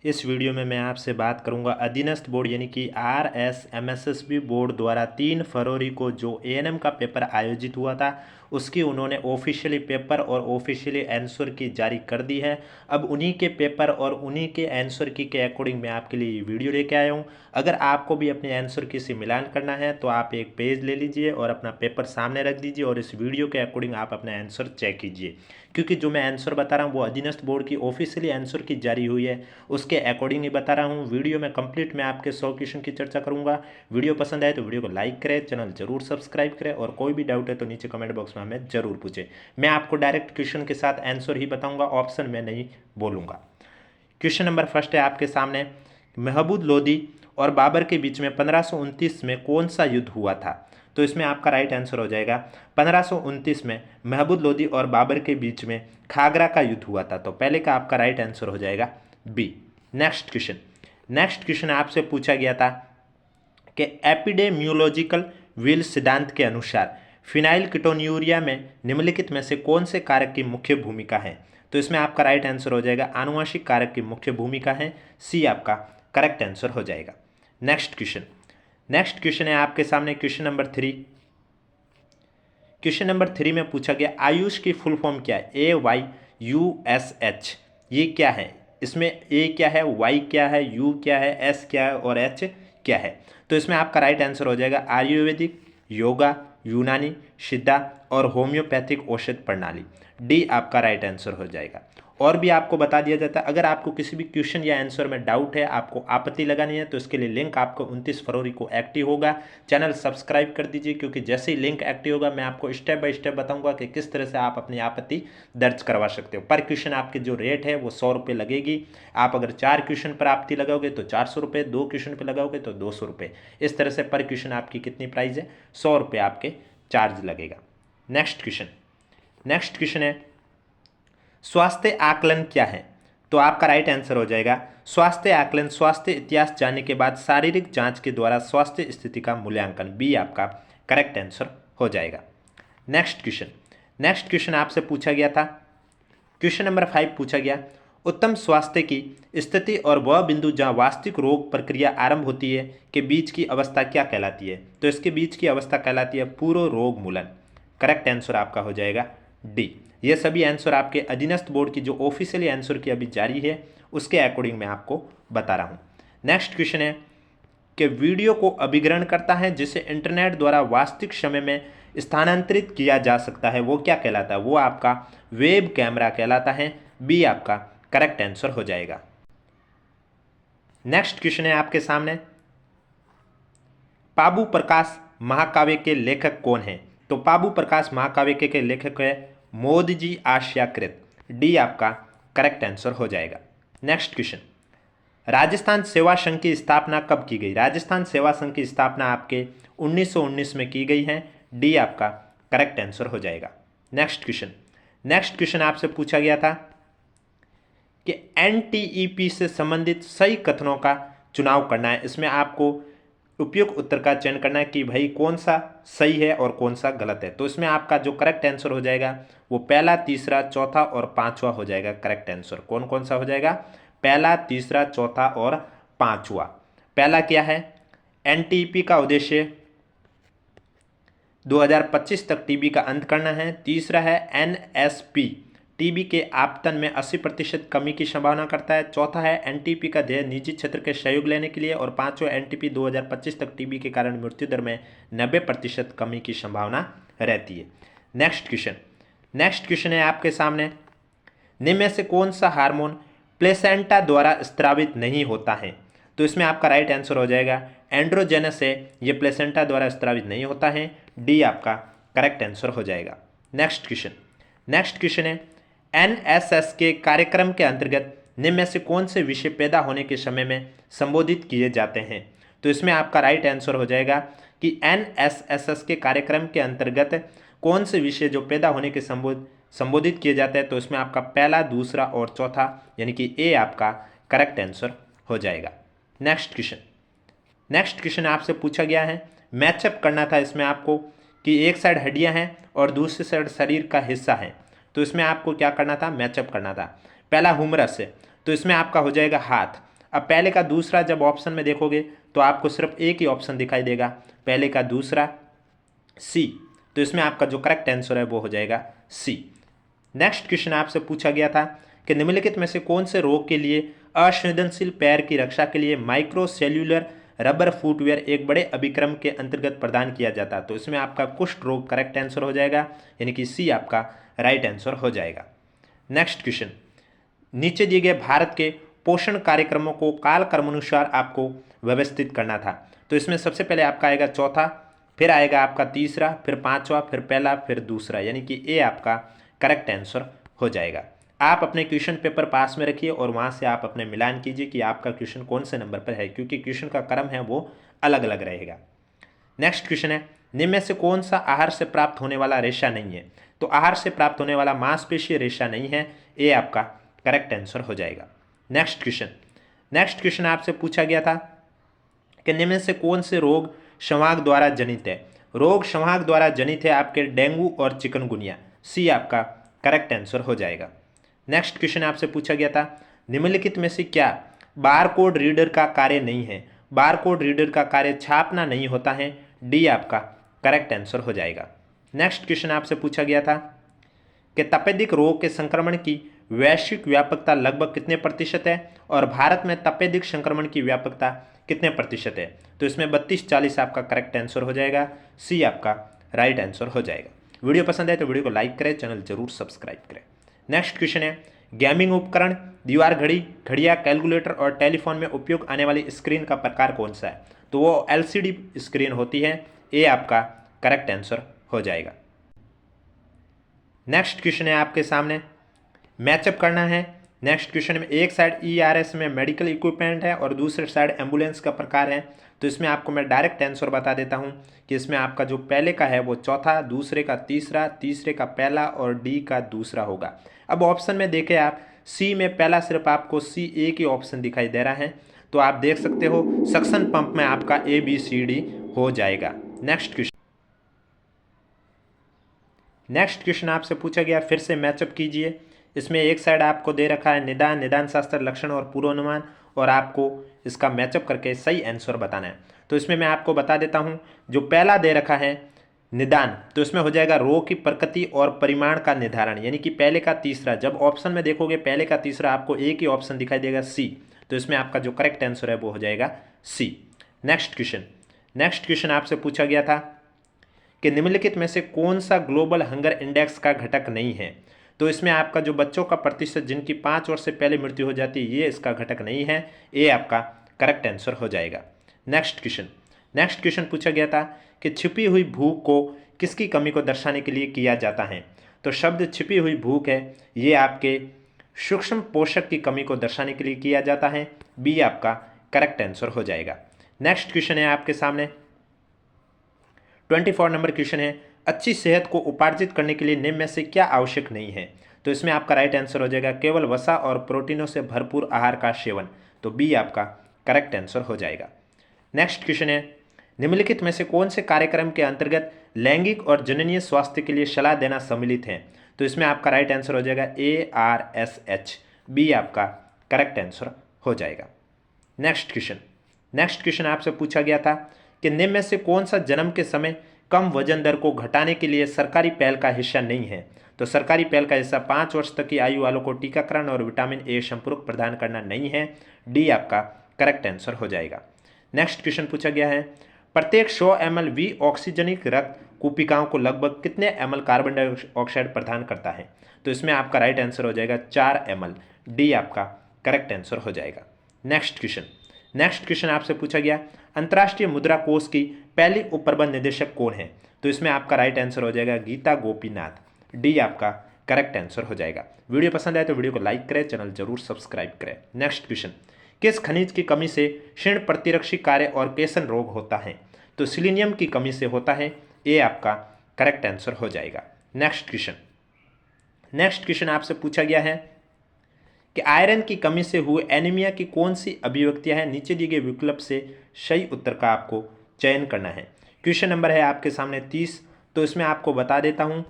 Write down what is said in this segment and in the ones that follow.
इस वीडियो में मैं आपसे बात करूंगा अधीनस्थ बोर्ड यानी कि RSMSSB बोर्ड द्वारा 3 फरवरी को जो ANM का पेपर आयोजित हुआ था उसकी उन्होंने ऑफिशियली पेपर और ऑफिशियली आंसर की जारी कर दी है। अब उन्हीं के पेपर और उन्हीं के आंसर की के अकॉर्डिंग मैं आपके लिए ये वीडियो लेके आया हूँ। अगर आपको भी अपने आंसर की से मिलान करना है तो आप एक पेज ले लीजिए और अपना पेपर सामने रख दीजिए और इस वीडियो के अकॉर्डिंग आप अपना आंसर चेक कीजिए, क्योंकि जो मैं आंसर बता रहा हूँ वो अधीनस्थ बोर्ड की ऑफिशियली आंसर की जारी हुई है उसके अकॉर्डिंग ही बता रहा हूँ। वीडियो में कंप्लीट मैं आपके 100 क्वेश्चन की चर्चा करूंगा। वीडियो पसंद आए तो वीडियो को लाइक करें, चैनल जरूर सब्सक्राइब करें और कोई भी डाउट है तो नीचे कमेंट बॉक्स में हमें जरूर पूछें। मैं आपको डायरेक्ट क्वेश्चन के साथ आंसर ही बताऊंगा, ऑप्शन में नहीं बोलूंगा। क्वेश्चन नंबर फर्स्ट है आपके सामने, महमूद लोदी और बाबर के बीच में 1529 में कौन सा युद्ध हुआ था? तो इसमें आपका राइट आंसर हो जाएगा 1529 में महमूद लोदी और बाबर के बीच में खागरा का युद्ध हुआ था। तो पहले का आपका राइट आंसर हो जाएगा बी। नेक्स्ट क्वेश्चन आपसे पूछा गया था कि एपिडेमियोलॉजिकल व्हील सिद्धांत के अनुसार फिनाइल कीटोन्यूरिया में निम्नलिखित में से कौन से कारक की मुख्य भूमिका है? तो इसमें आपका राइट आंसर हो जाएगा आनुवंशिक कारक की मुख्य भूमिका है, सी आपका करेक्ट आंसर हो जाएगा। नेक्स्ट क्वेश्चन है आपके सामने क्वेश्चन नंबर 3। क्वेश्चन नंबर 3 में पूछा गया आयुष की फुल फॉर्म क्या है? AYUSH ये क्या है? इसमें ए क्या है, वाई क्या है, यू क्या है, एस क्या है और एच क्या है? तो इसमें आपका राइट आंसर हो जाएगा आयुर्वेदिक, योगा, यूनानी, सिद्धा और होम्योपैथिक औषध प्रणाली, डी आपका राइट आंसर हो जाएगा। और भी आपको बता दिया जाता है अगर आपको किसी भी क्वेश्चन या आंसर में डाउट है, आपको आपत्ति लगानी है, तो इसके लिए लिंक आपको 29 फरवरी को एक्टिव होगा। चैनल सब्सक्राइब कर दीजिए, क्योंकि जैसे ही लिंक एक्टिव होगा मैं आपको स्टेप बाय स्टेप बताऊंगा कि किस तरह से आप अपनी आपत्ति दर्ज करवा सकते हो। पर क्वेश्चन आपकी जो रेट है वो 100 रुपये लगेगी। आप अगर 4 क्वेश्चन पर आपत्ति लगाओगे तो 400 रुपये, 2 क्वेश्चन पर लगाओगे तो 200 रुपये। इस तरह से पर क्वेश्चन आपकी कितनी प्राइस है? 100 रुपये आपके चार्ज लगेगा। नेक्स्ट क्वेश्चन है स्वास्थ्य आकलन क्या है? तो आपका राइट आंसर हो जाएगा स्वास्थ्य आकलन स्वास्थ्य इतिहास जानने के बाद शारीरिक जांच के द्वारा स्वास्थ्य स्थिति का मूल्यांकन, बी आपका करेक्ट आंसर हो जाएगा। नेक्स्ट क्वेश्चन आपसे पूछा गया था, क्वेश्चन नंबर 5 पूछा गया उत्तम स्वास्थ्य की स्थिति और वह बिंदु जहां वास्तविक रोग प्रक्रिया आरंभ होती है के बीच की अवस्था क्या कहलाती है? तो इसके बीच की अवस्था कहलाती है पूर्व रोग मूलन। करेक्ट आंसर आपका हो जाएगा डी। ये सभी आंसर आपके अधीनस्थ बोर्ड की जो ऑफिशियली आंसर की अभी जारी है उसके अकॉर्डिंग मैं आपको बता रहा हूँ। नेक्स्ट क्वेश्चन है कि वीडियो को अभिग्रहण करता है जिसे इंटरनेट द्वारा वास्तविक समय में स्थानांतरित किया जा सकता है, वो क्या कहलाता है? वो आपका वेब कैमरा कहलाता है, बी आपका करेक्ट आंसर हो जाएगा। नेक्स्ट क्वेश्चन है आपके सामने पाबू प्रकाश महाकाव्य के लेखक कौन है? तो पाबू प्रकाश महाकाव्य के लेखक है मोदजी आश्याकृत, डी आपका करेक्ट आंसर हो जाएगा। नेक्स्ट क्वेश्चन राजस्थान सेवा संघ की स्थापना कब की गई? राजस्थान सेवा संघ की स्थापना आपके 1919 में की गई है, डी आपका करेक्ट आंसर हो जाएगा। नेक्स्ट क्वेश्चन आपसे पूछा गया था कि NTEP से संबंधित सही कथनों का चुनाव करना है। इसमें आपको उपयुक्त उत्तर का चयन करना है कि भाई कौन सा सही है और कौन सा गलत है। तो इसमें आपका जो करेक्ट आंसर हो जाएगा वो पहला, तीसरा, चौथा और पांचवा हो जाएगा। करेक्ट आंसर कौन कौन सा हो जाएगा? पहला, तीसरा, चौथा और पांचवा। पहला क्या है? NTEP का उद्देश्य 2025 तक टीबी का अंत करना है। तीसरा है NSP टीबी के आपतन में 80% कमी की संभावना करता है। चौथा है NTP का ध्येय निजी क्षेत्र के सहयोग लेने के लिए और पांचवा NTP 2025 तक टीबी के कारण मृत्यु दर में 90% कमी की संभावना रहती है। नेक्स्ट क्वेश्चन है आपके सामने निम्न में से कौन सा हार्मोन प्लेसेंटा द्वारा स्त्रावित नहीं होता है? तो इसमें आपका राइट आंसर हो जाएगा एंड्रोजेनस है, ये प्लेसेंटा द्वारा स्त्रावित नहीं होता है, डी आपका करेक्ट आंसर हो जाएगा। नेक्स्ट क्वेश्चन है NSS के कार्यक्रम के अंतर्गत निम्न में से कौन से विषय पैदा होने के समय में संबोधित किए जाते हैं? तो इसमें आपका राइट आंसर हो जाएगा कि NSS के कार्यक्रम के अंतर्गत कौन से विषय जो पैदा होने के संबोधित किए जाते हैं? तो इसमें आपका पहला, दूसरा और चौथा यानी कि ए आपका करेक्ट आंसर हो जाएगा। नेक्स्ट क्वेश्चन आपसे पूछा गया है, मैचअप करना था इसमें आपको कि एक साइड हड्डियां हैं और दूसरी साइड शरीर का हिस्सा है। तो इसमें आपको क्या करना था? मैचअप करना था। पहला हुमरस है तो इसमें आपका हो जाएगा हाथ, अब पहले का दूसरा जब ऑप्शन में देखोगे तो आपको सिर्फ एक ही ऑप्शन दिखाई देगा, पहले का दूसरा सी। तो इसमें आपका जो करेक्ट आंसर है वो हो जाएगा सी। नेक्स्ट क्वेश्चन आपसे पूछा गया था कि निम्नलिखित में से कौन से रोग के लिए असंवेदनशील पैर की रक्षा के लिए माइक्रोसेल्यूलर रबर फुटवेयर एक बड़े अभिक्रम के अंतर्गत प्रदान किया जाता है। तो इसमें आपका कुष्ठ रोग करेक्ट आंसर हो जाएगा, यानी कि सी आपका राइट आंसर हो जाएगा। नेक्स्ट क्वेश्चन, नीचे दिए गए भारत के पोषण कार्यक्रमों को काल क्रमानुसार आपको व्यवस्थित करना था। तो इसमें सबसे पहले आपका आएगा चौथा, फिर आएगा आपका तीसरा, फिर पांचवा, फिर पहला, फिर दूसरा, यानी कि ए आपका करेक्ट आंसर हो जाएगा। आप अपने क्वेश्चन पेपर पास में रखिए और वहाँ से आप अपने मिलान कीजिए कि आपका क्वेश्चन कौन से नंबर पर है, क्योंकि क्वेश्चन का क्रम है वो अलग अलग रहेगा। नेक्स्ट क्वेश्चन है, निम्न में से कौन सा आहार से प्राप्त होने वाला रेशा नहीं है? तो आहार से प्राप्त होने वाला मांसपेशीय रेशा नहीं है, ये आपका करेक्ट आंसर हो जाएगा। नेक्स्ट क्वेश्चन आपसे पूछा गया था कि निम्न में से कौन से रोग संवाहक द्वारा जनित है? रोग संवाहक द्वारा जनित है आपके डेंगू और चिकनगुनिया, सी आपका करेक्ट आंसर हो जाएगा। नेक्स्ट क्वेश्चन आपसे पूछा गया था, निम्नलिखित में से क्या बारकोड रीडर का कार्य नहीं है? बारकोड रीडर का कार्य छापना नहीं होता है, डी आपका करेक्ट आंसर हो जाएगा। नेक्स्ट क्वेश्चन आपसे पूछा गया था कि तपेदिक रोग के संक्रमण की वैश्विक व्यापकता लगभग कितने प्रतिशत है और भारत में तपेदिक संक्रमण की व्यापकता कितने प्रतिशत है? तो इसमें 32-40 आपका करेक्ट आंसर हो जाएगा, सी आपका राइट आंसर हो जाएगा। वीडियो पसंद है तो वीडियो को लाइक करें, चैनल जरूर सब्सक्राइब करें। नेक्स्ट क्वेश्चन है, गेमिंग उपकरण, दीवार घड़ी, घड़ियाँ, कैलकुलेटर और टेलीफोन में उपयोग आने वाली स्क्रीन का प्रकार कौन सा है? तो वो LCD स्क्रीन होती है, ये आपका करेक्ट आंसर हो जाएगा। नेक्स्ट क्वेश्चन है आपके सामने, मैचअप करना है। नेक्स्ट क्वेश्चन में एक साइड ERS में मेडिकल इक्विपमेंट है और दूसरे साइड एम्बुलेंस का प्रकार है। तो इसमें आपको मैं डायरेक्ट आंसर बता देता हूं कि इसमें आपका जो पहले का है वो चौथा, दूसरे का तीसरा, तीसरे का पहला और डी का दूसरा होगा। अब ऑप्शन में देखें आप, सी में पहला सिर्फ आपको सी एक ही ऑप्शन दिखाई दे रहा है, तो आप देख सकते हो सक्शन पंप में आपका ABCD हो जाएगा। नेक्स्ट क्वेश्चन आपसे पूछा गया, फिर से मैचअप कीजिए। इसमें एक साइड आपको दे रखा है निदान शास्त्र, लक्षण और पूर्वानुमान, और आपको इसका मैचअप करके सही आंसर बताना है। तो इसमें मैं आपको बता देता हूं, जो पहला दे रखा है निदान, तो इसमें हो जाएगा रोग की प्रकृति और परिमाण का निर्धारण, यानी कि पहले का तीसरा। जब ऑप्शन में देखोगे पहले का तीसरा आपको एक ही ऑप्शन दिखाई देगा सी, तो इसमें आपका जो करेक्ट आंसर है वो हो जाएगा सी। नेक्स्ट क्वेश्चन आपसे पूछा गया था कि निम्नलिखित में से कौन सा ग्लोबल हंगर इंडेक्स का घटक नहीं है? तो इसमें आपका जो बच्चों का प्रतिशत जिनकी 5 वर्ष से पहले मृत्यु हो जाती है, ये इसका घटक नहीं है, ये आपका करेक्ट आंसर हो जाएगा। नेक्स्ट क्वेश्चन पूछा गया था कि छिपी हुई भूख को किसकी कमी को दर्शाने के लिए किया जाता है? तो शब्द छिपी हुई भूख है, ये आपके सूक्ष्म पोषक की कमी को दर्शाने के लिए किया जाता है, बी आपका करेक्ट आंसर हो जाएगा। नेक्स्ट क्वेश्चन है आपके सामने 24 नंबर क्वेश्चन है, अच्छी सेहत को उपार्जित करने के लिए निम्न में से क्या आवश्यक नहीं है? तो इसमें आपका राइट आंसर हो जाएगा केवल वसा और प्रोटीनों से भरपूर आहार का सेवन, तो बी आपका करेक्ट आंसर हो जाएगा। नेक्स्ट क्वेश्चन है, निम्नलिखित में से कौन से कार्यक्रम के अंतर्गत लैंगिक और जननीय स्वास्थ्य के लिए सलाह देना सम्मिलित है? तो इसमें आपका राइट आंसर हो जाएगा ARSH, बी आपका करेक्ट आंसर हो जाएगा। नेक्स्ट क्वेश्चन आपसे पूछा गया था कि निम्न में से कौन सा जन्म के समय कम वजन दर को घटाने के लिए सरकारी पहल का हिस्सा नहीं है? तो सरकारी पहल का हिस्सा 5 वर्ष तक की आयु वालों को टीकाकरण और विटामिन ए संपूरक प्रदान करना नहीं है, डी आपका करेक्ट आंसर हो जाएगा। नेक्स्ट क्वेश्चन पूछा गया है, प्रत्येक 100 ml वी ऑक्सीजनिक रक्त कूपिकाओं को लगभग कितने ml कार्बन डाइऑक्साइड प्रदान करता है? तो इसमें आपका राइट आंसर हो जाएगा 4 ml, डी आपका करेक्ट आंसर हो जाएगा। नेक्स्ट क्वेश्चन आपसे पूछा गया, अंतर्राष्ट्रीय मुद्रा कोष की पहली उप प्रबंध निदेशक कौन है? तो इसमें आपका राइट आंसर हो जाएगा गीता गोपीनाथ, डी आपका करेक्ट आंसर हो जाएगा। वीडियो पसंद आए तो वीडियो को लाइक करें, चैनल जरूर सब्सक्राइब करें। नेक्स्ट क्वेश्चन, किस खनिज की कमी से क्षीण प्रतिरक्षी कार्य और केसन रोग होता है? तो सिलीनियम की कमी से होता है, ये आपका करेक्ट आंसर हो जाएगा। नेक्स्ट क्वेश्चन आपसे पूछा गया है कि आयरन की कमी से हुए एनीमिया की कौन सी अभिव्यक्तियां हैं? नीचे दिए गए विकल्प से सही उत्तर का आपको चयन करना है। क्वेश्चन नंबर है आपके सामने 30, तो इसमें आपको बता देता हूं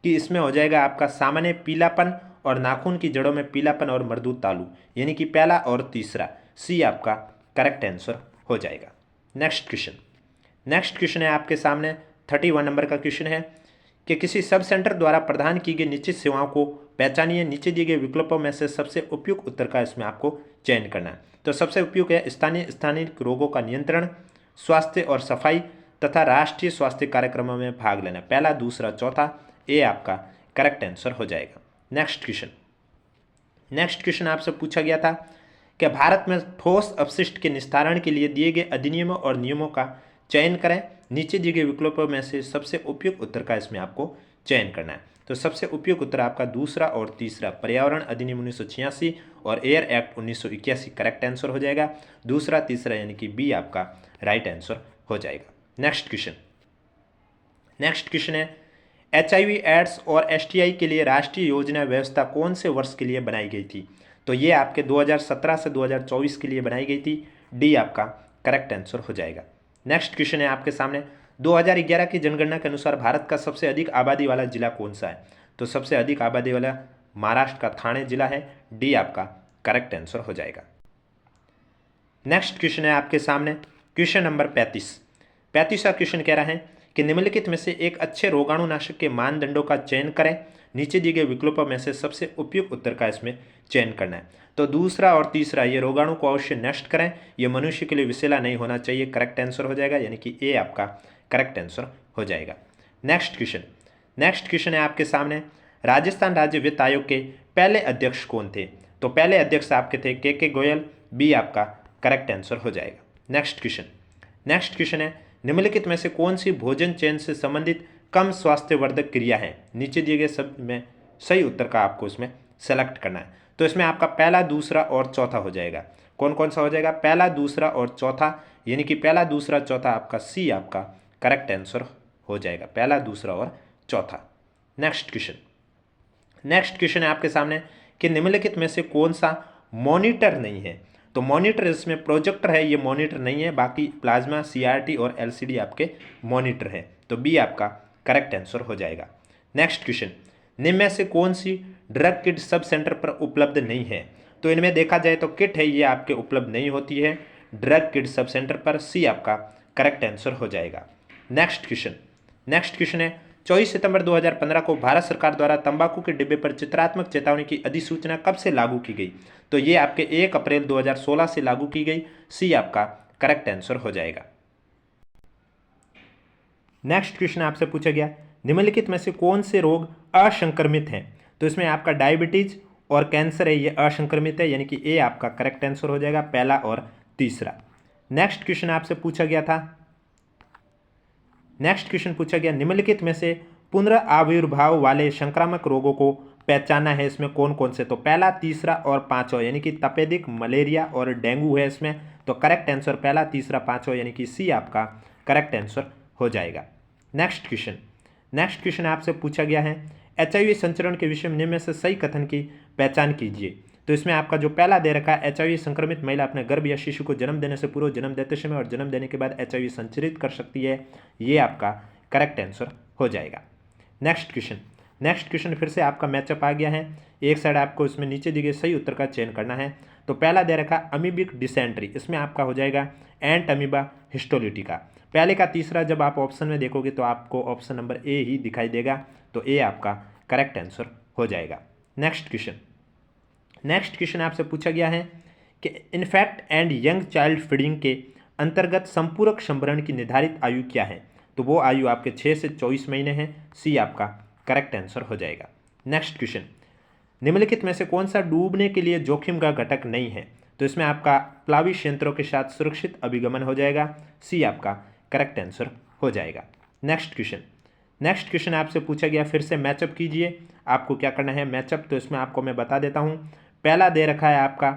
कि इसमें हो जाएगा आपका सामान्य पीलापन और नाखून की जड़ों में पीलापन और मर्दूद तालु, यानी कि पहला और तीसरा। सी आपका करेक्ट आंसर हो जाएगा। नेक्स्ट क्वेश्चन है आपके सामने 31 नंबर का क्वेश्चन है कि किसी सब सेंटर द्वारा प्रदान की गई निश्चित सेवाओं को पहचानिए, नीचे दिए गए विकल्पों में से सबसे उपयुक्त उत्तर का इसमें आपको चयन करना है। तो सबसे उपयुक्त है स्थानीय रोगों का नियंत्रण, स्वास्थ्य और सफाई तथा राष्ट्रीय स्वास्थ्य कार्यक्रमों में भाग लेना। पहला, दूसरा, चौथा, ए आपका करेक्ट आंसर हो जाएगा। नेक्स्ट क्वेश्चन आपसे पूछा गया था कि भारत में ठोस अपशिष्ट के निस्तारण के लिए दिए गए अधिनियमों और नियमों का चयन करें, नीचे दिए गए विकल्पों में से सबसे उपयुक्त उत्तर का इसमें आपको चयन करना है। तो सबसे उपयुक्त उत्तर आपका दूसरा और तीसरा, पर्यावरण अधिनियम 1986 और एयर एक्ट 1981 करेक्ट आंसर हो जाएगा। दूसरा, तीसरा यानी कि बी आपका राइट आंसर हो जाएगा। नेक्स्ट क्वेश्चन है HIV एड्स और STI के लिए राष्ट्रीय योजना व्यवस्था कौन से वर्ष के लिए बनाई गई थी? तो ये आपके 2017 से 2024 के लिए बनाई गई थी। डी आपका करेक्ट आंसर हो जाएगा। नेक्स्ट क्वेश्चन है आपके सामने 2011 की जनगणना के अनुसार भारत का सबसे अधिक आबादी वाला जिला कौन सा है? तो सबसे अधिक आबादी वाला महाराष्ट्र का ठाणे जिला है। डी आपका करेक्ट आंसर हो जाएगा। नेक्स्ट क्वेश्चन है आपके सामने क्वेश्चन नंबर 35वां क्वेश्चन कह रहा है कि निम्नलिखित में से एक अच्छे रोगाणुनाशक के मानदंडों का चयन करें, नीचे दिए गए विकल्पों में से सबसे उपयुक्त उत्तर का इसमें चयन करना है। तो दूसरा और तीसरा, ये रोगाणु को अवश्य नष्ट करें, ये मनुष्य के लिए विषैला नहीं होना चाहिए, करेक्ट आंसर हो जाएगा, यानी कि ए आपका करेक्ट आंसर हो जाएगा। नेक्स्ट क्वेश्चन है आपके सामने राजस्थान राज्य वित्त आयोग के पहले अध्यक्ष कौन थे? तो पहले अध्यक्ष आपके थे के गोयल। बी आपका करेक्ट आंसर हो जाएगा। नेक्स्ट क्वेश्चन है निम्नलिखित में से कौन सी भोजन चयन से संबंधित कम स्वास्थ्यवर्धक क्रिया है? नीचे दिए गए शब्द में सही उत्तर का आपको इसमें सेलेक्ट करना है। तो इसमें आपका पहला, दूसरा और चौथा हो जाएगा। कौन कौन सा हो जाएगा? पहला, दूसरा और चौथा, यानी कि पहला, दूसरा, चौथा आपका सी आपका करेक्ट आंसर हो जाएगा। पहला, दूसरा और चौथा। नेक्स्ट क्वेश्चन है आपके सामने कि निम्नलिखित में से कौन सा मॉनिटर नहीं है? तो मॉनिटर इसमें प्रोजेक्टर है, ये मॉनिटर नहीं है, बाकी प्लाज्मा, CRT और LCD आपके मॉनिटर है। तो बी आपका करेक्ट आंसर हो जाएगा। नेक्स्ट क्वेश्चन, निम्न में से कौन सी ड्रग किट सब सेंटर पर उपलब्ध नहीं है? तो इनमें देखा जाए तो किट है, ये आपके उपलब्ध नहीं होती है ड्रग किट सब सेंटर पर। सी आपका करेक्ट आंसर हो जाएगा। नेक्स्ट क्वेश्चन है 24 सितंबर 2015 को भारत सरकार द्वारा तंबाकू के डिब्बे पर चित्रात्मक चेतावनी की अधिसूचना कब से लागू की गई? तो ये आपके 1 अप्रैल 2016 से लागू की गई। सी आपका करेक्ट आंसर हो जाएगा। नेक्स्ट क्वेश्चन आपसे पूछा गया निम्नलिखित में से कौन से रोग असंक्रमित हैं? तो इसमें आपका डायबिटीज और कैंसर है, ये असंक्रमित है, यानी कि ए आपका करेक्ट आंसर हो जाएगा, पहला और तीसरा। नेक्स्ट क्वेश्चन पूछा गया निम्नलिखित में से पुनराविर्भाव वाले संक्रामक रोगों को पहचाना है, इसमें कौन कौन से? तो पहला, तीसरा और पांचवा, यानी कि तपेदिक, मलेरिया और डेंगू है इसमें। तो करेक्ट आंसर पहला, तीसरा, पांचवा, यानी कि सी आपका करेक्ट आंसर हो जाएगा। नेक्स्ट क्वेश्चन आपसे पूछा गया है HIV संचरण के विषय में निम्न में से सही कथन की पहचान कीजिए। तो इसमें आपका जो पहला दे रखा है HIV संक्रमित महिला अपने गर्भ या शिशु को जन्म देने से पूर्व, जन्म देते समय और जन्म देने के बाद HIV संचरित कर सकती है, ये आपका करेक्ट आंसर हो जाएगा। नेक्स्ट क्वेश्चन फिर से आपका मैचअप आ गया है, एक साइड आपको इसमें नीचे दिए गए सही उत्तर का चयन करना है। तो पहला दे रखा अमीबिक डिसेंट्री, इसमें आपका हो जाएगा एंट अमीबा हिस्टोलिटिका। पहले का तीसरा जब आप ऑप्शन में देखोगे तो आपको ऑप्शन नंबर ए ही दिखाई देगा, तो ए आपका करेक्ट आंसर हो जाएगा। नेक्स्ट क्वेश्चन आपसे पूछा गया है कि infect and young child feeding के अंतर्गत संपूरक संभरण की निर्धारित आयु क्या है? तो वो आयु आपके 6 से 24 महीने है। सी आपका करेक्ट आंसर हो जाएगा। नेक्स्ट क्वेश्चन, निम्नलिखित में से कौन सा डूबने के लिए जोखिम का घटक नहीं है? तो इसमें आपका प्लाविश यंत्रों के साथ सुरक्षित अभिगमन हो जाएगा। सी आपका करेक्ट आंसर हो जाएगा। नेक्स्ट क्वेश्चन आपसे पूछा गया, फिर से मैचअप कीजिए। आपको क्या करना है मैचअप? तो इसमें आपको मैं बता देता हूँ। पहला दे रखा है आपका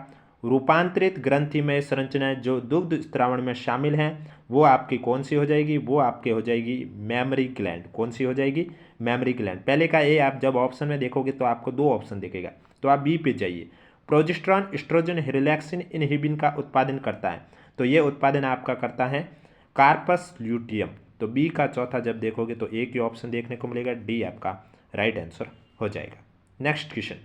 रूपांतरित ग्रंथिमय संरचनाएं जो दुग्ध स्त्रावण में शामिल हैं, वो आपकी कौन सी हो जाएगी? वो आपके हो जाएगी मेमरी ग्लैंड। कौन सी हो जाएगी? Mammary gland. पहले का ए आप जब ऑप्शन में देखोगे तो आपको 2 ऑप्शन दिखेगा, तो आप बी पे जाइए। प्रोजेस्टेरॉन एस्ट्रोजन रिलैक्सिन इनहिबिन का उत्पादन करता है, तो ये उत्पादन आपका करता है कार्पस ल्यूटियम। तो बी का चौथा जब देखोगे तो एक ही ऑप्शन देखने को मिलेगा, डी आपका राइट आंसर हो जाएगा। नेक्स्ट क्वेश्चन,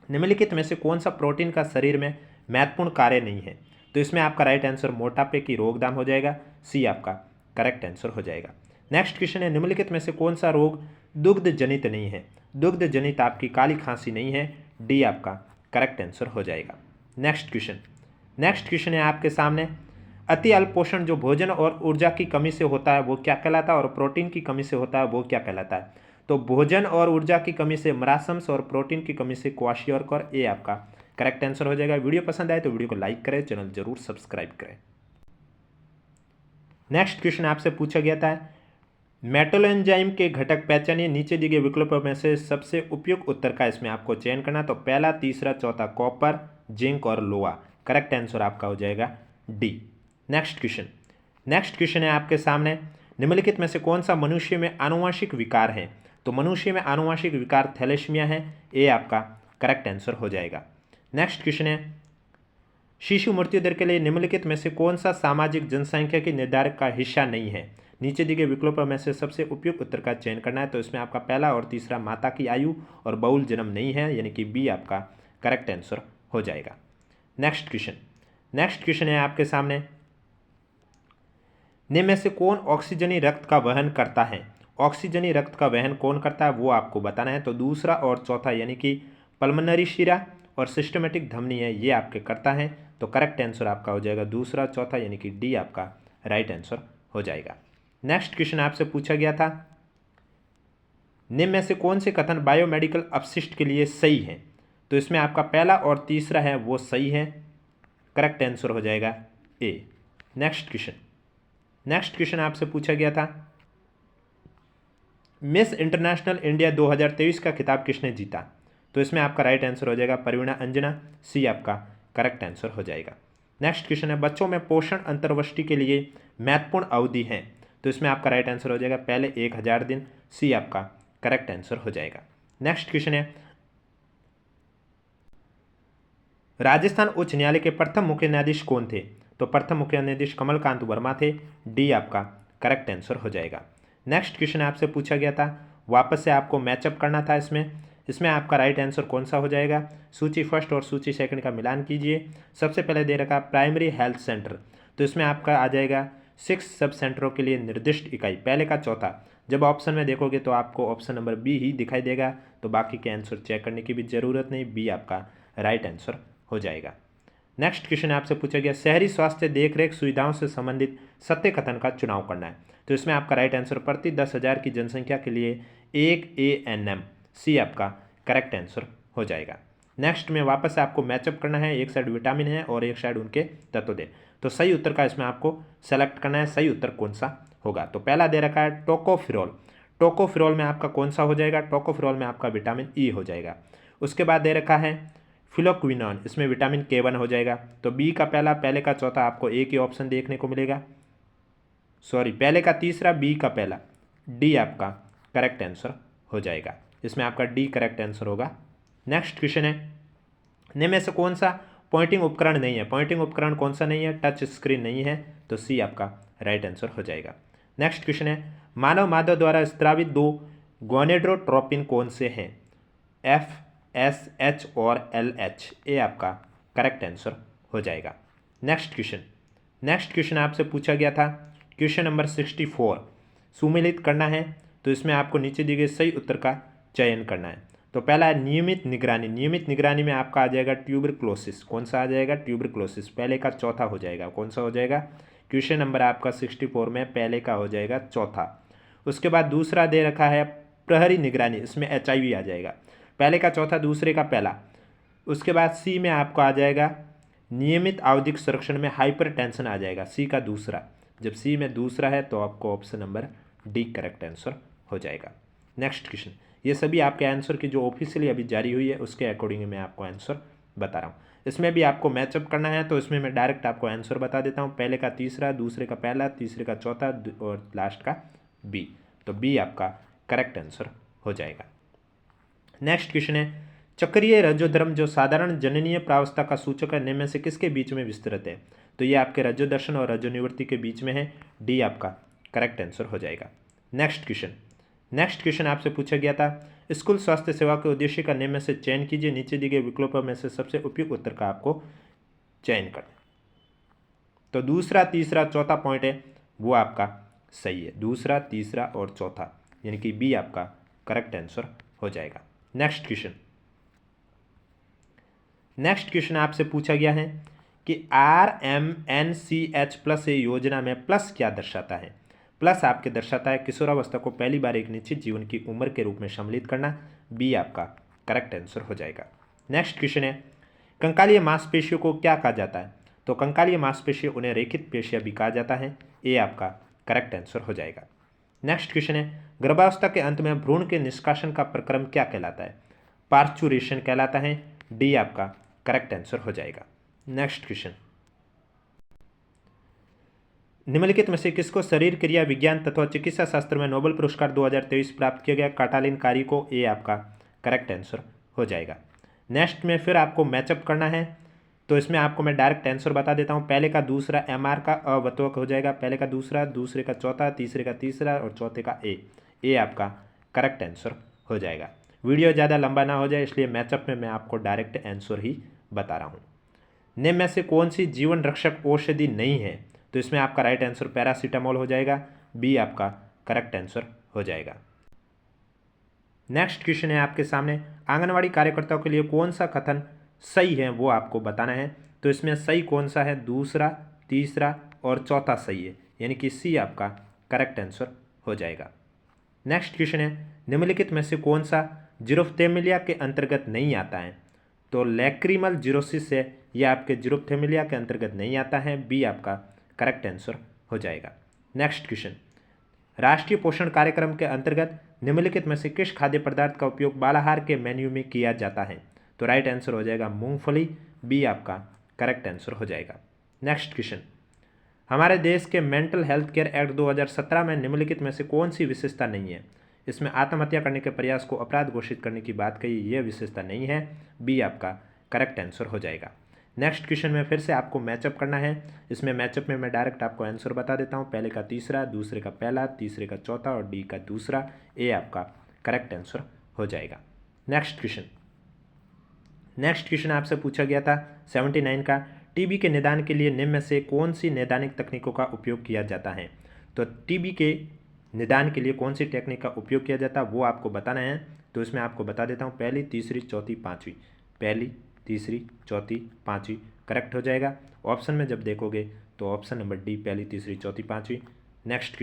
निम्नलिखित में से कौन सा प्रोटीन का शरीर में महत्वपूर्ण कार्य नहीं है। तो इसमें आपका राइट आंसर मोटापे की रोकथाम हो जाएगा, सी आपका करेक्ट आंसर हो जाएगा। नेक्स्ट क्वेश्चन है, निम्नलिखित में से कौन सा रोग दुग्ध जनित नहीं है? दुग्ध जनित आपकी काली खांसी नहीं है, डी आपका करेक्ट आंसर हो जाएगा। नेक्स्ट क्वेश्चन है आपके सामने, अति अल्प पोषण जो भोजन और ऊर्जा की कमी से होता है वो क्या कहलाता है, और प्रोटीन की कमी से होता है वो क्या कहलाता है? तो भोजन और ऊर्जा की कमी से मरासम्स और प्रोटीन की कमी से क्वाशियोर्क, और ए आपका करेक्ट आंसर हो जाएगा। वीडियो पसंद आए तो वीडियो को लाइक करें, चैनल जरूर सब्सक्राइब करें। नेक्स्ट क्वेश्चन आपसे पूछा गया था, मेटल एंजाइम के घटक पहचानिए, नीचे दिए गए विकल्पों में से सबसे उपयुक्त उत्तर का इसमें आपको चयन करना। तो पहला, तीसरा, चौथा कॉपर, जिंक और लोहा। करेक्ट आंसर आपका हो जाएगा डी। नेक्स्ट क्वेश्चन है आपके सामने, निम्नलिखित में से कौन सा मनुष्य में आनुवांशिक विकार है? तो मनुष्य में आनुवांशिक विकार थैलेसीमिया है, ए आपका करेक्ट आंसर हो जाएगा। नेक्स्ट क्वेश्चन है, शिशु मृत्यु दर के लिए निम्नलिखित में से कौन सा सामाजिक जनसंख्या की निर्धारक का हिस्सा नहीं है? नीचे दिए गए विकल्पों में से सबसे उपयुक्त उत्तर का चयन करना है। तो इसमें आपका पहला और तीसरा, माता की आयु और बहुल जन्म नहीं है, यानी कि बी आपका करेक्ट आंसर हो जाएगा। नेक्स्ट क्वेश्चन है आपके सामने, निम्न में से कौन ऑक्सीजनी रक्त का वहन करता है? ऑक्सीजनी रक्त का वहन कौन करता है वो आपको बताना है। तो दूसरा और चौथा, यानी कि पल्मनरी शिरा और सिस्टमेटिक धमनी है, ये आपके करता है। तो करेक्ट आंसर आपका हो जाएगा दूसरा, चौथा, यानी कि डी आपका राइट आंसर हो जाएगा। नेक्स्ट क्वेश्चन आपसे पूछा गया था, निम्न में से कौन से कथन बायोमेडिकल अपशिष्ट के लिए सही है? तो इसमें आपका पहला और तीसरा है वो सही है, करेक्ट आंसर हो जाएगा ए। नेक्स्ट क्वेश्चन आपसे पूछा गया था, मिस इंटरनेशनल इंडिया 2023 का खिताब किसने जीता? तो इसमें आपका राइट आंसर हो जाएगा परिवीणा अंजना, सी आपका करेक्ट आंसर हो जाएगा। नेक्स्ट क्वेश्चन है, बच्चों में पोषण अंतर्वृष्टि के लिए महत्वपूर्ण अवधि है? तो इसमें आपका राइट आंसर हो जाएगा पहले 1000 दिन, सी आपका करेक्ट आंसर हो जाएगा। नेक्स्ट क्वेश्चन है, राजस्थान उच्च न्यायालय के प्रथम मुख्य न्यायाधीश कौन थे? तो प्रथम मुख्य न्यायाधीश कमलकांत वर्मा थे, डी आपका करेक्ट आंसर हो जाएगा। नेक्स्ट क्वेश्चन आपसे पूछा गया था, वापस से आपको मैचअप करना था इसमें आपका राइट आंसर कौन सा हो जाएगा? सूची फर्स्ट और सूची सेकंड का मिलान कीजिए। सबसे पहले दे रखा प्राइमरी हेल्थ सेंटर, तो इसमें आपका आ जाएगा 6 सब सेंटरों के लिए निर्दिष्ट इकाई, पहले का चौथा। जब ऑप्शन में देखोगे तो आपको ऑप्शन नंबर बी ही दिखाई देगा, तो बाकी के आंसर चेक करने की भी जरूरत नहीं, बी आपका राइट आंसर हो जाएगा। नेक्स्ट क्वेश्चन आपसे पूछा गया, शहरी स्वास्थ्य देखरेख सुविधाओं से संबंधित सत्य कथन का चुनाव करना है। तो इसमें आपका राइट आंसर प्रति 10,000 की जनसंख्या के लिए 1 ANM, सी आपका करेक्ट आंसर हो जाएगा। नेक्स्ट में वापस से आपको मैचअप करना है, एक साइड विटामिन है और एक साइड उनके तत्व दे। तो सही उत्तर का इसमें आपको सेलेक्ट करना है, सही उत्तर कौन सा होगा? तो पहला दे रखा है टोकोफिरोल में आपका कौन सा हो जाएगा? टोकोफिरोल में आपका विटामिन ई हो जाएगा। उसके बाद दे रखा है फिलोक्विनोन, इसमें विटामिन K1 हो जाएगा। तो बी का पहला, पहले का चौथा आपको एक ही ऑप्शन देखने को मिलेगा, सॉरी पहले का तीसरा, बी का पहला, डी आपका करेक्ट आंसर हो जाएगा। इसमें आपका डी करेक्ट आंसर होगा। नेक्स्ट क्वेश्चन है, निम्न में से कौन सा पॉइंटिंग उपकरण नहीं है? पॉइंटिंग उपकरण कौन सा नहीं है? टच स्क्रीन नहीं है, तो सी आपका राइट आंसर हो जाएगा। नेक्स्ट क्वेश्चन है, मानव मादा द्वारा स्त्रावित 2 गोनेड्रोट्रोपिन कौन से हैं? FSH और LH, ए आपका करेक्ट आंसर हो जाएगा। नेक्स्ट क्वेश्चन आपसे पूछा गया था, क्वेश्चन नंबर 64 सुमेलित करना है। तो इसमें आपको नीचे दिए गए सही उत्तर का चयन करना है। तो पहला है नियमित निगरानी में आपका आ जाएगा ट्यूबरक्लोसिस, कौन सा आ जाएगा? ट्यूबरक्लोसिस, पहले का चौथा हो जाएगा, कौन सा हो जाएगा? क्वेश्चन नंबर आपका 64 में पहले का हो जाएगा चौथा। उसके बाद दूसरा दे रखा है प्रहरी निगरानी, इसमें HIV आ जाएगा, पहले का चौथा, दूसरे का पहला। उसके बाद सी में आपको आ जाएगा नियमित आवधिक संरक्षण में हाइपरटेंशन आ जाएगा, सी का दूसरा। जब सी में दूसरा है तो आपको option number D correct answer हो जाएगा। नेक्स्ट क्वेश्चन, ये सभी आपके आंसर की जो ऑफिशियली अभी जारी हुई है उसके अकॉर्डिंग मैं आपको आंसर बता रहा हूँ। इसमें भी आपको मैचअप करना है, तो इसमें मैं डायरेक्ट आपको आंसर बता देता हूँ, पहले का तीसरा, दूसरे का पहला, तीसरे का चौथा और लास्ट का बी। तो बी आपका करेक्ट आंसर हो जाएगा। नेक्स्ट क्वेश्चन है, चक्रीय रजोधर्म जो साधारण जननीय प्रावस्था का सूचक है, निम्न में से किसके बीच में विस्तृत है? तो ये आपके रजोदर्शन और रजोनिवृत्ति के बीच में है, डी आपका करेक्ट आंसर हो जाएगा। नेक्स्ट क्वेश्चन आपसे पूछा गया था, स्कूल स्वास्थ्य सेवा के उद्देश्य का निम्न में से चयन कीजिए, नीचे दिए गए विकल्पों में से सबसे उपयुक्त उत्तर का आपको चयन कर। तो दूसरा, तीसरा, चौथा पॉइंट है वो आपका सही है। दूसरा, तीसरा और चौथा यानी कि बी आपका करेक्ट आंसर हो जाएगा। नेक्स्ट क्वेश्चन आपसे पूछा गया है कि RMNCH प्लस ए योजना में प्लस क्या दर्शाता है। प्लस आपके दर्शाता है किशोरावस्था को पहली बार एक निश्चित जीवन की उम्र के रूप में सम्मिलित करना। बी आपका करेक्ट आंसर हो जाएगा। नेक्स्ट क्वेश्चन है कंकालीय मांसपेशियों को क्या कहा जाता है। तो कंकालीय मांसपेशियों उन्हें रेखित पेशियां भी कहा जाता है। ए आपका करेक्ट आंसर हो जाएगा। नेक्स्ट क्वेश्चन है गर्भावस्था के अंत में भ्रूण के निष्कासन का प्रक्रम क्या कहलाता है। पार्चुरेशन कहलाता है। डी आपका करेक्ट आंसर हो जाएगा। नेक्स्ट क्वेश्चन निम्नलिखित में से किसको शरीर क्रिया विज्ञान तथा चिकित्सा शास्त्र में नोबेल पुरस्कार 2023 प्राप्त किया गया। काटालिन कारी को। ए आपका करेक्ट आंसर हो जाएगा। नेक्स्ट में फिर आपको मैचअप करना है, तो इसमें आपको मैं डायरेक्ट आंसर बता देता हूँ। पहले का दूसरा MR का अवतवक हो जाएगा। पहले का दूसरा, दूसरे का चौथा, तीसरे का तीसरा और चौथे का ए। ए आपका करेक्ट आंसर हो जाएगा। वीडियो ज़्यादा लंबा ना हो जाए इसलिए मैचअप में मैं आपको डायरेक्ट आंसर ही बता रहा हूँ। निम्न में से कौन सी जीवन रक्षक औषधि नहीं है। तो इसमें आपका राइट आंसर पैरासीटामोल हो जाएगा। बी आपका करेक्ट आंसर हो जाएगा। नेक्स्ट क्वेश्चन है आपके सामने आंगनवाड़ी कार्यकर्ताओं के लिए कौन सा कथन सही है वो आपको बताना है। तो इसमें सही कौन सा है। दूसरा, तीसरा और चौथा सही है यानी कि सी आपका करेक्ट आंसर हो जाएगा। नेक्स्ट क्वेश्चन है निम्नलिखित में से कौन सा जीरोफ्थेमिलिया के अंतर्गत नहीं आता है। तो लैक्रिमल जीरोसिस है, यह आपके जीरोफ्थेमिलिया के अंतर्गत नहीं आता है। बी आपका करेक्ट आंसर हो जाएगा। नेक्स्ट क्वेश्चन राष्ट्रीय पोषण कार्यक्रम के अंतर्गत निम्नलिखित में से किस खाद्य पदार्थ का उपयोग बालाहार के मेन्यू में किया जाता है। तो राइट आंसर हो जाएगा मूंगफली। बी आपका करेक्ट आंसर हो जाएगा। नेक्स्ट क्वेश्चन हमारे देश के मेंटल हेल्थ केयर एक्ट 2017 में निम्नलिखित में से कौन सी विशेषता नहीं है। इसमें आत्महत्या करने के प्रयास को अपराध घोषित करने की बात कही, यह विशेषता नहीं है। बी आपका करेक्ट आंसर हो जाएगा। नेक्स्ट क्वेश्चन में फिर से आपको मैचअप करना है। इसमें मैचअप में मैं डायरेक्ट आपको आंसर बता देता हूँ। पहले का तीसरा, दूसरे का पहला, तीसरे का चौथा और डी का दूसरा। ए आपका करेक्ट आंसर हो जाएगा। नेक्स्ट क्वेश्चन आपसे पूछा गया था 79 का टीबी के निदान के लिए निम्न में से कौन सी नैदानिक तकनीकों का उपयोग किया जाता है। तो टीबी के निदान के लिए कौन सी टेक्निक का उपयोग किया जाता है वो आपको बताना है। तो इसमें आपको बता देता हूँ पहली, तीसरी, चौथी, पाँचवीं। पहली, तीसरी, चौथी, पाँचवीं करेक्ट हो जाएगा। ऑप्शन में जब देखोगे तो ऑप्शन नंबर डी पहली, तीसरी, चौथी, पाँचवीं। नेक्स्ट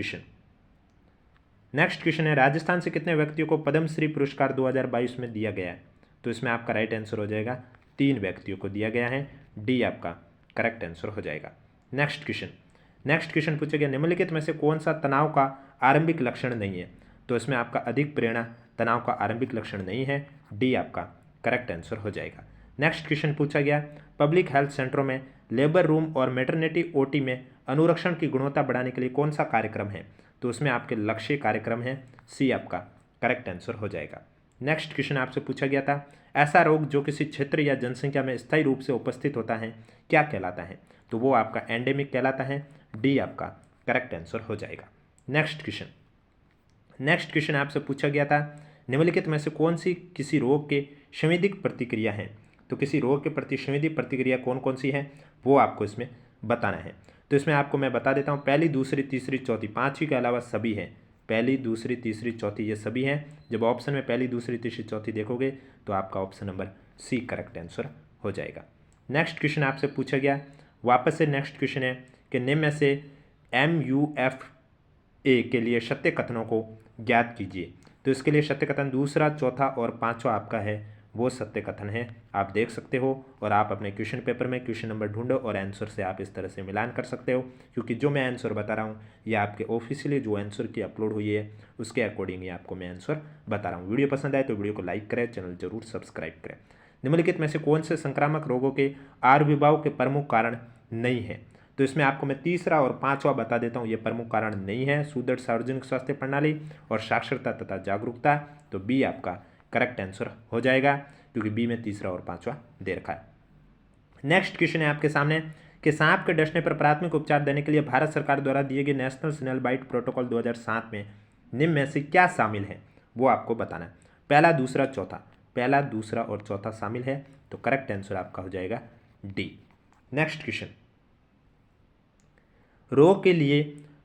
क्वेश्चन है राजस्थान से कितने व्यक्तियों को पद्मश्री पुरस्कार 2022 में दिया गया है। तो इसमें आपका राइट आंसर हो जाएगा 3 व्यक्तियों को दिया गया है। डी आपका करेक्ट आंसर हो जाएगा। नेक्स्ट क्वेश्चन पूछा गया निम्नलिखित में से कौन सा तनाव का आरंभिक लक्षण नहीं है। तो इसमें आपका अधिक प्रेरणा तनाव का आरंभिक लक्षण नहीं है। डी आपका करेक्ट आंसर हो जाएगा। नेक्स्ट क्वेश्चन पूछा गया पब्लिक हेल्थ सेंटरों में लेबर रूम और मैटरनिटी OT में अनुरक्षण की गुणवत्ता बढ़ाने के लिए कौन सा कार्यक्रम है। तो उसमें आपके लक्ष्य कार्यक्रम है। सी आपका करेक्ट आंसर हो जाएगा। नेक्स्ट क्वेश्चन आपसे पूछा गया था ऐसा रोग जो किसी क्षेत्र या जनसंख्या में स्थायी रूप से उपस्थित होता है क्या कहलाता है। तो वो आपका एंडेमिक कहलाता है। डी आपका करेक्ट आंसर हो जाएगा। नेक्स्ट क्वेश्चन आपसे पूछा गया था निम्नलिखित में से कौन सी किसी रोग के संवेदिक प्रतिक्रिया है। तो किसी रोग के प्रति संवेदी प्रतिक्रिया कौन कौन सी है वो आपको इसमें बताना है। तो इसमें आपको मैं बता देता हूँ पहली, दूसरी, तीसरी, चौथी, पाँचवीं के अलावा सभी हैं। पहली, दूसरी, तीसरी, चौथी ये सभी हैं। जब ऑप्शन में पहली, दूसरी, तीसरी, चौथी देखोगे तो आपका option number C correct answer हो जाएगा। नेक्स्ट क्वेश्चन आपसे पूछा गया वापस से नेक्स्ट क्वेश्चन है कि निम्न में से MUFA के लिए सत्य कथनों को ज्ञात कीजिए। तो इसके लिए सत्य कथन दूसरा, चौथा और पाँचवा आपका है वो सत्य कथन है। आप देख सकते हो और आप अपने क्वेश्चन पेपर में क्वेश्चन नंबर ढूंढो और आंसर से आप इस तरह से मिलान कर सकते हो, क्योंकि जो मैं आंसर बता रहा हूँ ये आपके ऑफिशियली जो आंसर की अपलोड हुई है उसके अकॉर्डिंग ही आपको मैं आंसर बता रहा हूँ। वीडियो पसंद आए तो वीडियो को लाइक करें, चैनल जरूर सब्सक्राइब करें। निम्नलिखित में से कौन से संक्रामक रोगों के आविर्भाव के प्रमुख कारण नहीं है। तो इसमें आपको मैं तीसरा और पाँचवा बता देता हूँ ये प्रमुख कारण नहीं है। सुदृढ़ सार्वजनिक स्वास्थ्य प्रणाली और साक्षरता तथा जागरूकता। तो बी आपका करेक्ट आंसर हो जाएगा, क्योंकि बी में तीसरा और पाँचवा दे रखा है। नेक्स्ट क्वेश्चन है आपके सामने कि सांप के डसने पर प्राथमिक उपचार देने के लिए भारत सरकार द्वारा दिए गए नेशनल स्नेल बाइट प्रोटोकॉल 2007 में निम्न में से क्या शामिल है वो आपको बताना है। पहला, दूसरा, चौथा। पहला, दूसरा और चौथा शामिल है। तो करेक्ट आंसर आपका हो जाएगा डी। नेक्स्ट क्वेश्चन, रोग के लिए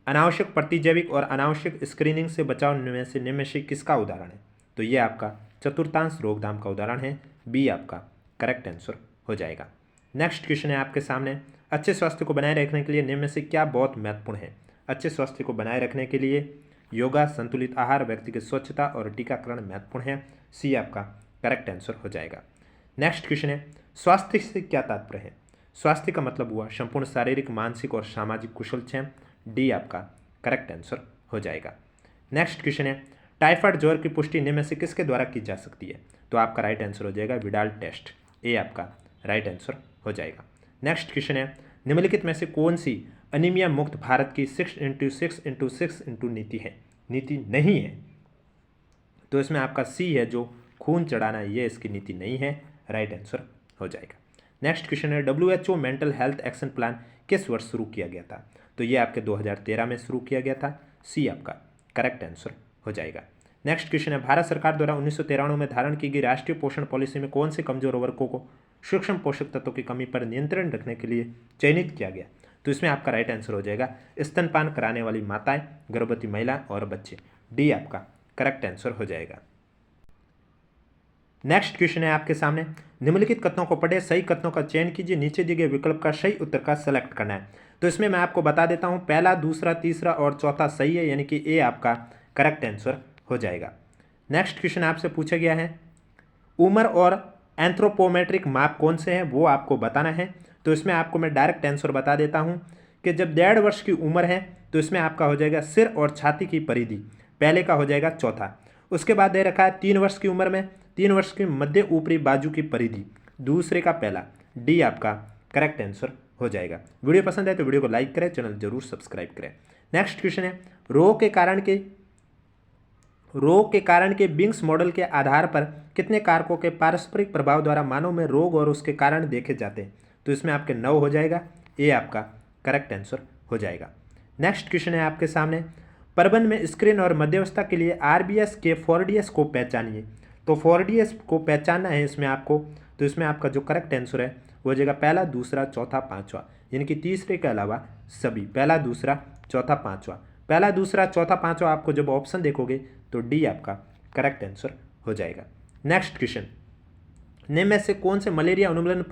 अनावश्यक प्रतिजैविक और अनावश्यक स्क्रीनिंग से बचाव निम्न में से किसका उदाहरण है? तो ये आपका चतुर्थांश रोकथाम का उदाहरण है, बी आपका करेक्ट आंसर हो जाएगा। नेक्स्ट क्वेश्चन है आपके सामने, अच्छे स्वास्थ्य को बनाए रखने के लिए निम्न में से क्या बहुत महत्वपूर्ण है? अच्छे स्वास्थ्य को बनाए रखने के लिए योगा, संतुलित आहार, व्यक्तिगत स्वच्छता और टीकाकरण महत्वपूर्ण है, सी आपका करेक्ट आंसर हो जाएगा। नेक्स्ट क्वेश्चन है, स्वास्थ्य से क्या तात्पर्य है? स्वास्थ्य का मतलब हुआ संपूर्ण शारीरिक, मानसिक और सामाजिक कुशलक्षेम, डी आपका करेक्ट आंसर हो जाएगा। नेक्स्ट क्वेश्चन है, टाइफाइड ज्वर की पुष्टि निम्न में से किसके द्वारा की जा सकती है? तो आपका राइट आंसर हो जाएगा विडाल टेस्ट, ए आपका राइट आंसर हो जाएगा। नेक्स्ट क्वेश्चन है, निम्नलिखित में से कौन सी अनीमिया मुक्त भारत की 6x6x6 नीति है? नीति नहीं है, तो इसमें आपका सी है जो खून चढ़ाना, ये इसकी नीति नहीं है, राइट आंसर हो जाएगा। नेक्स्ट क्वेश्चन है, WHO mental health action plan किस वर्ष शुरू किया गया था? तो ये आपके 2013 में शुरू किया गया था, सी आपका करेक्ट आंसर हो जाएगा। नेक्स्ट क्वेश्चन है, भारत सरकार द्वारा 1993 में धारण की गई राष्ट्रीय पोषण पॉलिसी में कौन से कमजोर वर्गों को सूक्ष्म पोषक तत्वों की कमी पर नियंत्रण रखने के लिए चयनित किया गया? तो इसमें आपका राइट आंसर हो जाएगा स्तनपान कराने वाली माताएं, गर्भवती महिला और बच्चे, डी आपका करेक्ट आंसर हो जाएगा। नेक्स्ट क्वेश्चन है आपके सामने, निम्नलिखित कथनों को पढ़े, सही कथनों का चयन कीजिए, नीचे दिए गए विकल्प का सही उत्तर का सेलेक्ट करना है। तो इसमें मैं आपको बता देता हूं, पहला, दूसरा, तीसरा और चौथा सही है, यानी कि ए आपका करेक्ट आंसर हो जाएगा। नेक्स्ट क्वेश्चन आपसे पूछा गया है, उम्र और एंथ्रोपोमेट्रिक माप कौन से हैं, वो आपको बताना है। तो इसमें आपको मैं डायरेक्ट आंसर बता देता हूं कि जब 1.5 वर्ष की उम्र है तो इसमें आपका हो जाएगा सिर और छाती की परिधि, पहले का हो जाएगा चौथा। उसके बाद दे रखा है 3 वर्ष की उम्र में 3 वर्ष की मध्य ऊपरी बाजू की परिधि, दूसरे का पहला, डी आपका करेक्ट आंसर हो जाएगा। वीडियो पसंद है तो वीडियो को लाइक करें, चैनल जरूर सब्सक्राइब करें। नेक्स्ट क्वेश्चन है, रोग के कारण के बिंग्स मॉडल के आधार पर कितने कारकों के पारस्परिक प्रभाव द्वारा मानव में रोग और उसके कारण देखे जाते हैं? तो इसमें आपके 9 हो जाएगा, ए आपका करेक्ट आंसर हो जाएगा। नेक्स्ट क्वेश्चन है आपके सामने, प्रबंध में स्क्रीन और मध्यवस्था के लिए RBS के 4DS को पहचानिए। तो 4DS को पहचानना है इसमें आपको, तो इसमें आपका जो करेक्ट आंसर है वो हो जाएगा पहला, दूसरा, चौथा, पांचवा, यानी कि तीसरे के अलावा सभी, पहला, दूसरा, चौथा, पांचवा। पहला, दूसरा, चौथा, पांचवा आपको जब ऑप्शन देखोगे तो डी आपका करेक्ट आंसर हो जाएगा। नेक्स्ट क्वेश्चन, निम्न में से कौन से मलेरिया उन्मूलन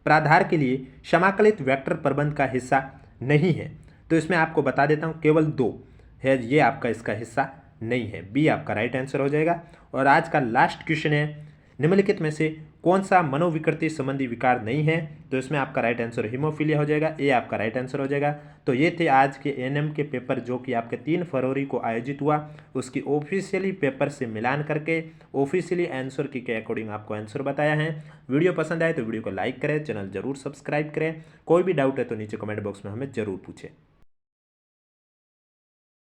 प्राधार के लिए समाकलित वेक्टर प्रबंध का हिस्सा नहीं है? तो इसमें आपको बता देता हूँ केवल 2 है, ये आपका इसका हिस्सा नहीं है, बी आपका राइट आंसर हो जाएगा। और आज का लास्ट क्वेश्चन है, निम्नलिखित में से कौन सा मनोविकृति संबंधी विकार नहीं है? तो इसमें आपका राइट आंसर हीमोफीलिया हो जाएगा, ए आपका राइट आंसर हो जाएगा। तो ये थे आज के एएनएम के पेपर जो कि आपके 3 फरवरी को आयोजित हुआ, उसकी ऑफिशियली पेपर से मिलान करके ऑफिशियली आंसर की के अकॉर्डिंग आपको आंसर बताया है। वीडियो पसंद आए तो वीडियो को लाइक करें, चैनल जरूर सब्सक्राइब करें। कोई भी डाउट है तो नीचे कमेंट बॉक्स में हमें जरूर पूछें।